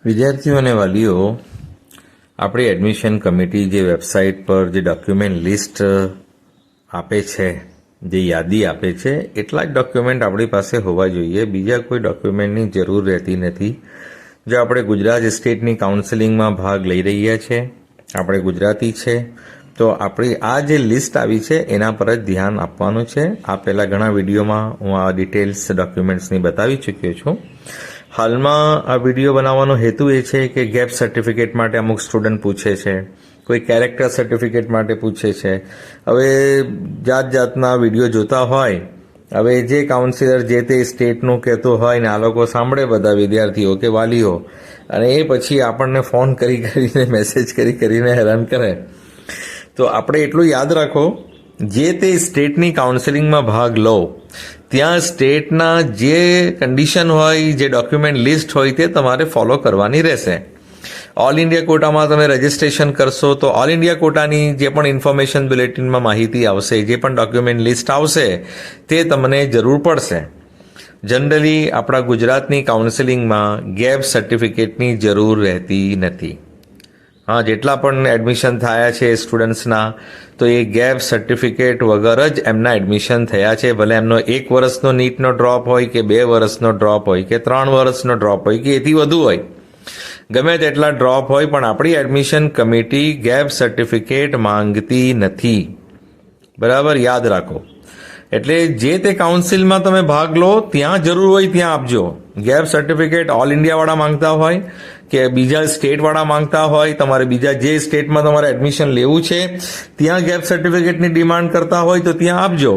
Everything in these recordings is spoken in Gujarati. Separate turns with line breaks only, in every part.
વિદ્યાર્થીઓ અને વાલીઓ, આપણી એડમિશન કમિટી જે વેબસાઇટ પર જે ડોક્યુમેન્ટ લિસ્ટ આપે છે, જે યાદી આપે છે, એટલા જ ડોક્યુમેન્ટ આપણી પાસે હોવા જોઈએ. બીજા કોઈ ડોક્યુમેન્ટની જરૂર રહેતી નથી. જો આપણે ગુજરાત સ્ટેટની કાઉન્સેલિંગમાં ભાગ લઈ રહ્યા છે, આપણે ગુજરાતી છે, તો આપણી આ જે લિસ્ટ આવી છે એના પર જ ધ્યાન આપવાનું છે. આ પહેલાં ઘણા વિડીયોમાં હું આ ડિટેલ્સ ડોક્યુમેન્ટ્સની બતાવી ચૂક્યો છું. હાલમાં આ વિડીયો બનાવવાનો હેતુ એ છે કે ગેપ સર્ટિફિકેટ માટે અમુક સ્ટુડન્ટ પૂછે છે, કોઈ કેરેક્ટર સર્ટિફિકેટ માટે પૂછે છે. હવે જાત જાતના વિડીયો જોતા હોય, હવે જે કાઉન્સિલર જે તે સ્ટેટનું કહેતું હોય ને આ લોકો સાંભળે, બધા વિદ્યાર્થીઓ કે વાલીઓ, અને એ પછી આપણને ફોન કરીને મેસેજ કરીને હેરાન કરે. તો આપણે એટલું યાદ રાખો, જે તે સ્ટેટની કાઉન્સેલિંગમાં ભાગ લો ત્યાં સ્ટેટના જે કન્ડિશન હોય, જે ડોક્યુમેન્ટ લિસ્ટ હોય તે તમારે ફોલો કરવાની રહેશે. ઓલ ઇન્ડિયા કોટામાં તમે રજિસ્ટ્રેશન કરશો તો ઓલ ઇન્ડિયા કોટાની જે પણ ઇન્ફોર્મેશન બુલેટિનમાં માહિતી આવશે, જે પણ ડોક્યુમેન્ટ લિસ્ટ આવશે તે તમને જરૂર પડશે. જનરલી આપણા ગુજરાતની કાઉન્સેલિંગમાં ગેપ સર્ટિફિકેટની જરૂર રહેતી નથી. હા, જેટલા પણ એડમિશન થયા છે સ્ટુડન્ટ્સના, તો એ ગેપ સર્ટિફિકેટ વગર જ એમના એડમિશન થયા છે. ભલે એમનો 1 વર્ષનો નીટનો ડ્રોપ હોય કે 2 વર્ષનો ડ્રોપ હોય કે 3 વર્ષનો ડ્રોપ હોય કે એથી વધુ હોય, ગમે તેટલા ડ્રોપ હોય, પણ આપણી એડમિશન કમિટી ગેપ સર્ટિફિકેટ માંગતી નથી. બરાબર, યાદ રાખો. એટલે જે તે કાઉન્સિલમાં તમે ભાગ લો ત્યાં જરૂર હોય ત્યાં આપજો. ગેપ સર્ટિફિકેટ ઓલ ઇન્ડિયાવાળા માંગતા હોય કે બીજા સ્ટેટવાળા માંગતા હોય, તમારે બીજા જે સ્ટેટમાં તમારે એડમિશન લેવું છે ત્યાં ગેપ સર્ટિફિકેટની ડિમાન્ડ કરતા હોય તો ત્યાં આપજો.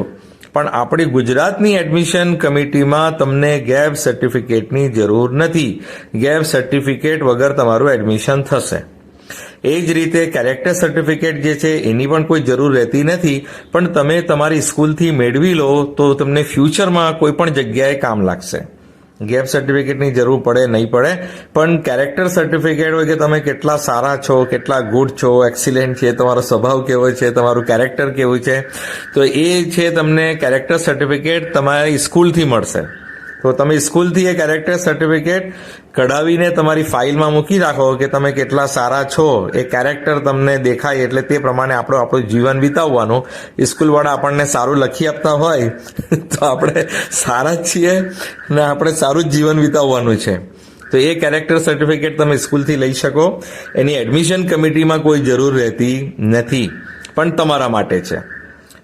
પણ આપણી ગુજરાતની એડમિશન કમિટીમાં તમને ગેપ સર્ટિફિકેટની જરૂર નથી. ગેપ સર્ટિફિકેટ વગર તમારું એડમિશન થશે. એ જ રીતે કેરેક્ટર સર્ટિફિકેટ જે છે એની પણ કોઈ જરૂર રહેતી નથી, પણ તમે તમારી સ્કૂલથી મેળવી લો તો તમને ફ્યુચરમાં કોઈ પણ જગ્યાએ કામ લાગશે. ગેપ સર્ટિફિકેટની જરૂર પડે નહીં પડે, પણ કેરેક્ટર સર્ટિફિકેટ હોય કે તમે કેટલા સારા છો, કેટલા ગુડ છો, એક્સિલેન્ટ છે, તમારો સ્વભાવ કેવો છે, તમારું કેરેક્ટર કેવું છે, તો એ છે તમને કેરેક્ટર સર્ટિફિકેટ તમારી સ્કૂલથી મળશે. તો તમે સ્કૂલથી એ કેરેક્ટર સર્ટિફિકેટ કઢાવીને તમારી ફાઇલમાં મૂકી રાખો કે તમે કેટલા સારા છો. એ કેરેક્ટર તમને દેખાય એટલે તે પ્રમાણે આપણું જીવન વિતાવવાનું. સ્કૂલવાળા આપણને સારું લખી આપતા હોય તો આપણે સારા જ છીએ ને આપણે સારું જ જીવન વિતાવવાનું છે. તો એ કેરેક્ટર સર્ટિફિકેટ તમે સ્કૂલથી લઈ શકો. એની એડમિશન કમિટીમાં કોઈ જરૂર રહેતી નથી, પણ તમારા માટે છે.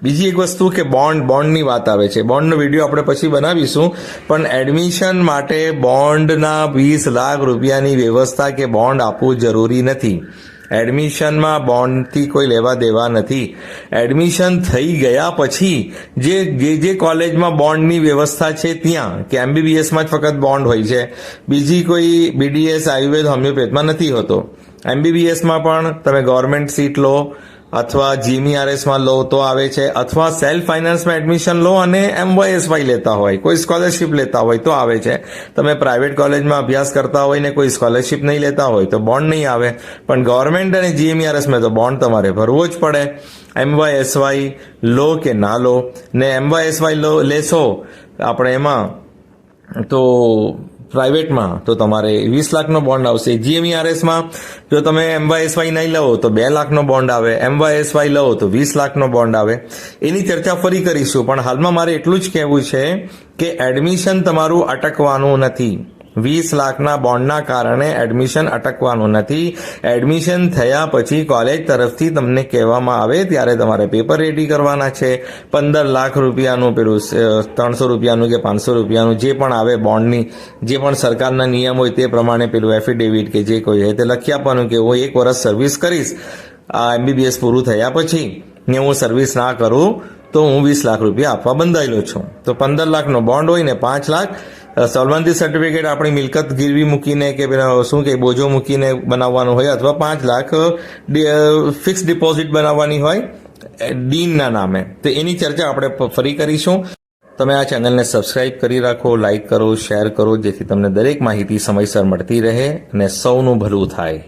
બીજી એક વસ્તુ કે બોન્ડની વાત આવે છે. બોન્ડનો વિડીયો આપણે પછી બનાવીશું, પણ એડમિશન માટે બોન્ડના 20 લાખ રૂપિયાની વ્યવસ્થા કે બોન્ડ આપવું જરૂરી નથી. એડમિશનમાં બોન્ડથી કોઈ લેવા દેવા નથી. એડમિશન થઈ ગયા પછી જે કોલેજમાં બોન્ડની વ્યવસ્થા છે ત્યાં, કે MBBSમાં જ ફક્ત બોન્ડ હોય છે, બીજી કોઈ BDS, આયુર્વેદ, હોમિયોપેથમાં નથી હોતો. MBBSમાં પણ તમે ગવર્મેન્ટ સીટ લો અથવા GMERSમાં લો તો આવે છે, અથવા સેલ્ફ ફાઇનાન્સમાં એડમિશન લો અને MYSY લેતા હોય, કોઈ સ્કોલરશિપ લેતા હોય તો આવે છે. તમે પ્રાઇવેટ કોલેજમાં અભ્યાસ કરતા હોય ને કોઈ સ્કોલરશિપ નહીં લેતા હોય તો બોન્ડ નહીં આવે. પણ ગવર્મેન્ટ અને GMERSમાં તો બોન્ડ તમારે ભરવો જ પડે. MYSY લો કે ના લો, ને MYSY લેશો આપણે એમાં તો પ્રાઇવેટમાં તો તમારે 20 લાખનો બોન્ડ આવશે. GMERSમાં જો તમે MYSY નહીં લો તો 2 લાખનો બોન્ડ આવે, MYSY લો તો 20 લાખનો બોન્ડ આવે. એની ચર્ચા ફરી કરીશું, પણ હાલમાં મારે એટલું જ કહેવું છે કે એડમિશન તમારું અટકવાનું નથી. 20 લાખના બોન્ડના કારણે એડમિશન અટકવાનું નથી. એડમિશન થયા પછી કોલેજ તરફથી તમને કહેવામાં આવે ત્યારે તમારે પેપર રેડી કરવાના છે. 15 લાખ રૂપિયાનું પેલું 300 રૂપિયાનું કે 500 રૂપિયાનું જે પણ આવે બોન્ડની, જે પણ સરકારના નિયમ હોય તે પ્રમાણે પેલું એફિડેવિટ કે જે કોઈ હોય તે લખી આપવાનું કે હું 1 વર્ષ સર્વિસ કરીશ, આ MBBS પૂરું થયા પછી ને હું સર્વિસ ના કરું તો હું 20 લાખ રૂપિયા આપવા બંધાયેલો છું. તો 15 લાખનો બોન્ડ હોય ને 5 લાખ સોલ્વન્સી સર્ટિફિકેટ આપણી મિલકત ગીરવી મૂકીને કે શું કે બોજો મૂકીને બનાવવાનું હોય, અથવા 5 લાખ ફિક્સ ડિપોઝિટ બનાવવાની હોય ડીનના નામે. તો એની ચર્ચા આપણે ફરી કરીશું. તમે આ ચેનલને સબસ્ક્રાઇબ કરી રાખો, લાઇક કરો, શેર કરો, જેથી તમને દરેક માહિતી સમયસર મળતી રહે અને સૌનું ભલું થાય.